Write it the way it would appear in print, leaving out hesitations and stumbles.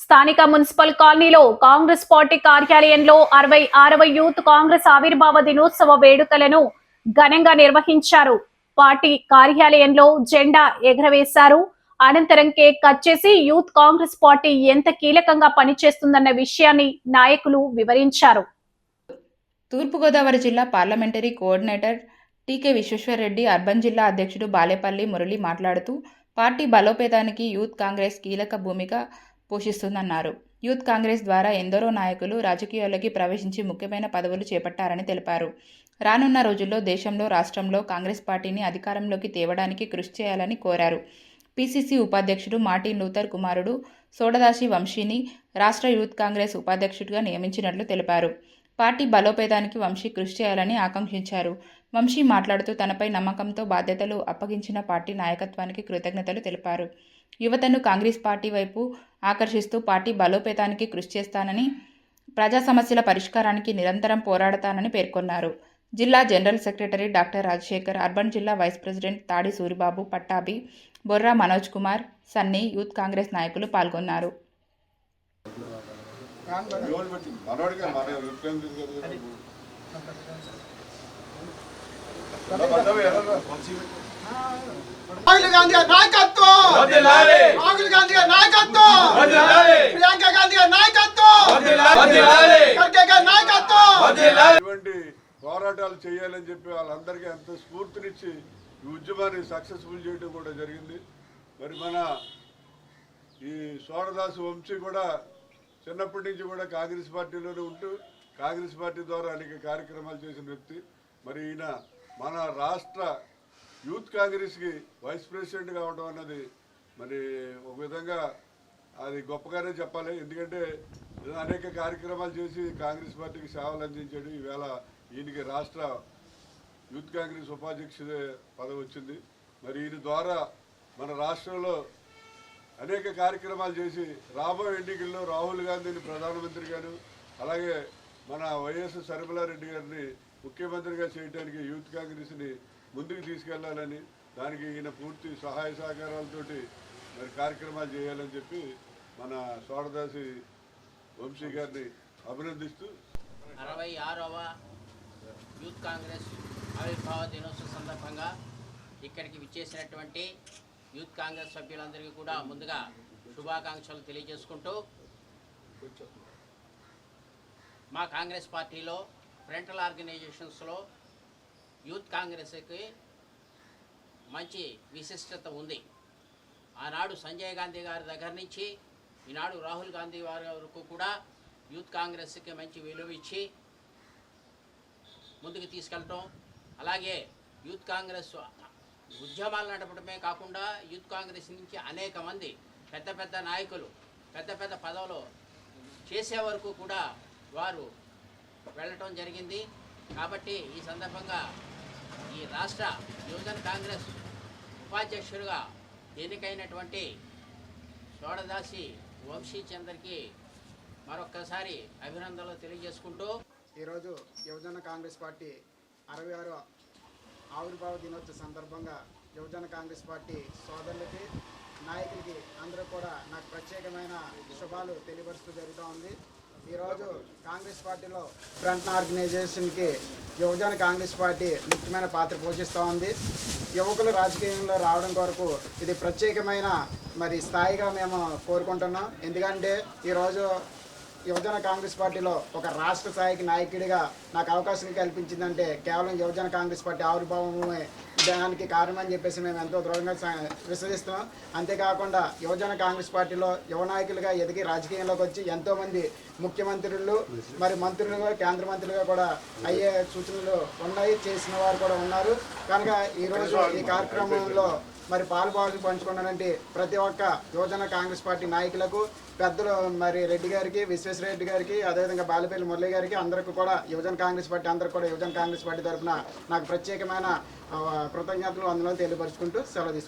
స్థానిక మున్సిపల్ కాలనీలో కాంగ్రెస్ పార్టీ కార్యాలయంలో 66వ యూత్ కాంగ్రెస్ ఆవిర్భావ దినోత్సవ వేడుకలను ఘనంగా నిర్వహించారు. పార్టీ కార్యాలయంలో జెండా ఎగరవేశారు. అనంతరం కేక్ కట్ చేసి యూత్ కాంగ్రెస్ పార్టీ ఎంత కీలకంగా పనిచేస్తుందన్న విషయాన్ని నాయకులు వివరించారు. తూర్పుగోదావరి జిల్లా పార్లమెంటరీ కోఆర్డినేటర్ టీకే విశ్వేశ్వరరెడ్డి, అర్బన్ జిల్లా అధ్యక్షుడు బాలేపల్లి మురళి మాట్లాడుతూ పార్టీ బలోపేతానికి యూత్ కాంగ్రెస్ కీలక భూమిక పోషిస్తుందన్నారు. యూత్ కాంగ్రెస్ ద్వారా ఎందరో నాయకులు రాజకీయాల్లోకి ప్రవేశించి ముఖ్యమైన పదవులు చేపట్టారని తెలిపారు. రానున్న రోజుల్లో దేశంలో, రాష్ట్రంలో కాంగ్రెస్ పార్టీని అధికారంలోకి తేవడానికి కృషి చేయాలని కోరారు. పీసీసీ ఉపాధ్యక్షుడు మార్టిన్ లూథర్ కుమారుడు సోడదాసి వంశీని రాష్ట్ర యూత్ కాంగ్రెస్ ఉపాధ్యక్షుడిగా నియమించినట్లు తెలిపారు. పార్టీ బలోపేతానికి వంశీ కృషి చేయాలని ఆకాంక్షించారు. వంశీ మాట్లాడుతూ తనపై నమ్మకంతో బాధ్యతలు అప్పగించిన పార్టీ నాయకత్వానికి కృతజ్ఞతలు తెలిపారు. యువతను కాంగ్రెస్ పార్టీ వైపు ఆకర్షిస్తూ పార్టీ బలోపేతానికి కృషి చేస్తానని, ప్రజా సమస్యల పరిష్కారానికి నిరంతరం పోరాడతానని పేర్కొన్నారు. జిల్లా general secretary doctor Rajasekhar, urban జిల్లా వైస్ ప్రెసిడెంట్ తాడి సూరిబాబు, పట్టాభి, బొర్రా మనోజ్ కుమార్, సన్నీ, యూత్ కాంగ్రెస్ నాయకులు పాల్గొన్నారు. రాహుల్ గాంధీ నాయకత్వం, రాహుల్ గాంధీ నాయకత్వం, ప్రియాంక గాంధీ నాయకత్వం, ఖర్గే గారి నాయకత్వం. ఇటువంటి పోరాటాలు చేయాలని చెప్పి వాళ్ళందరికీ ఎంతో స్ఫూర్తినిచ్చి ఈ ఉద్యమాన్ని సక్సెస్ఫుల్ చేయడం కూడా జరిగింది. మరి మన ఈ సోడదాసు వంశీ కూడా చిన్నప్పటి నుంచి కూడా కాంగ్రెస్ పార్టీలోనే ఉంటూ కాంగ్రెస్ పార్టీ ద్వారా అనేక కార్యక్రమాలు చేసిన వ్యక్తి. మరి ఈయన మన రాష్ట్ర యూత్ కాంగ్రెస్కి వైస్ ప్రెసిడెంట్ కావడం అన్నది మరి ఒక విధంగా అది గొప్పగానే చెప్పాలి. ఎందుకంటే అనేక కార్యక్రమాలు చేసి కాంగ్రెస్ పార్టీకి సేవలు అందించాడు. ఈవేళ ఈయనకి రాష్ట్ర యూత్ కాంగ్రెస్ ఉపాధ్యక్షుడు పదవి వచ్చింది. మరి ఈయన ద్వారా మన రాష్ట్రంలో అనేక కార్యక్రమాలు చేసి రాబోయే ఎన్నికల్లో రాహుల్ గాంధీని ప్రధానమంత్రిగాను, అలాగే మన వైఎస్ సరిమలారెడ్డి గారిని ముఖ్యమంత్రిగా చేయడానికి యూత్ కాంగ్రెస్ని ముందుకు తీసుకెళ్లాలని, దానికి ఈయన పూర్తి సహాయ సహకారాలతోటి మరి కార్యక్రమాలు చేయాలని చెప్పి మన సోడదాసి వంశీ గారిని అభినందిస్తూ 66వ యూత్ కాంగ్రెస్ ఆవిర్భావ దినోత్సవ సందర్భంగా ఇక్కడికి విచ్చేసినటువంటి యూత్ కాంగ్రెస్ సభ్యులందరికీ కూడా ముందుగా శుభాకాంక్షలు తెలియజేసుకుంటూ, మా కాంగ్రెస్ పార్టీలో ఫ్రంటల్ ఆర్గనైజేషన్స్లో యూత్ కాంగ్రెస్కి మంచి విశిష్టత ఉంది. ఆనాడు సంజయ్ గాంధీ గారి దగ్గర నుంచి ఈనాడు రాహుల్ గాంధీ వారి వరకు కూడా యూత్ కాంగ్రెస్కి మంచి విలువ ఇచ్చి ముందుకు తీసుకెళ్ళటం, అలాగే యూత్ కాంగ్రెస్ ఉద్యమాలు నడపడమే కాకుండా యూత్ కాంగ్రెస్ నుంచి అనేక మంది పెద్ద పెద్ద నాయకులు పెద్ద పెద్ద పదవులు చేసే వరకు కూడా వారు వెళ్ళటం జరిగింది. కాబట్టి ఈ సందర్భంగా ఈ రాష్ట్ర యువజన కాంగ్రెస్ ఉపాధ్యక్షుడిగా ఎన్నికైనటువంటి సోడదాసి వంశీ చంద్రకి మరొక్కసారి అభినందనలు తెలియజేసుకుంటూ, ఈరోజు యువజన కాంగ్రెస్ పార్టీ 66వ ఆవిర్భావ దినోత్సవ సందర్భంగా యువజన కాంగ్రెస్ పార్టీ సోదరులకి, నాయకులకి అందరూ కూడా నాకు ప్రత్యేకమైన శుభాలు తెలియపరుస్తూ జరుగుతూ ఉంది. ఈరోజు కాంగ్రెస్ పార్టీలో ఫ్రంట్ ఆర్గనైజేషన్కి యువజన కాంగ్రెస్ పార్టీ ముఖ్యమైన పాత్ర పోషిస్తూ ఉంది. యువకులు రాజకీయంలో రావడం కొరకు ఇది ప్రత్యేకమైన మరి స్థాయిగా మేము కోరుకుంటున్నాం. ఎందుకంటే ఈరోజు యువజన కాంగ్రెస్ పార్టీలో ఒక రాష్ట్ర స్థాయికి నాయకుడిగా నాకు అవకాశం కల్పించిందంటే కేవలం యువజన కాంగ్రెస్ పార్టీ ఆవిర్భావమే దానికి కారణమని చెప్పేసి మేము ఎంతో దృఢంగా విశ్వసిస్తున్నాం. అంతేకాకుండా యువజన కాంగ్రెస్ పార్టీలో యువ నాయకులుగా ఎదిగి రాజకీయంలోకి వచ్చి ఎంతోమంది ముఖ్యమంత్రులు మరి మంత్రులుగా కేంద్ర మంత్రులుగా కూడా అయ్యే సూచనలు ఉన్నాయి, చేసిన వారు కూడా ఉన్నారు. కనుక ఈరోజు ఈ కార్యక్రమంలో మరి పాలుపాలు పంచుకున్నటువంటి ప్రతి ఒక్క యువజన కాంగ్రెస్ పార్టీ నాయకులకు, పెద్దలు మరి రెడ్డి గారికి, విశ్వేశ్వరరెడ్డి గారికి, అదేవిధంగా బాలేపల్లి మురళి గారికి అందరికీ కూడా యువజన కాంగ్రెస్ పార్టీ అందరికీ కూడా యువజన కాంగ్రెస్ పార్టీ తరఫున నాకు ప్రత్యేకమైన కృతజ్ఞతలు అందులో తెలియపరుచుకుంటూ సెలవు తీసుకుంటాను.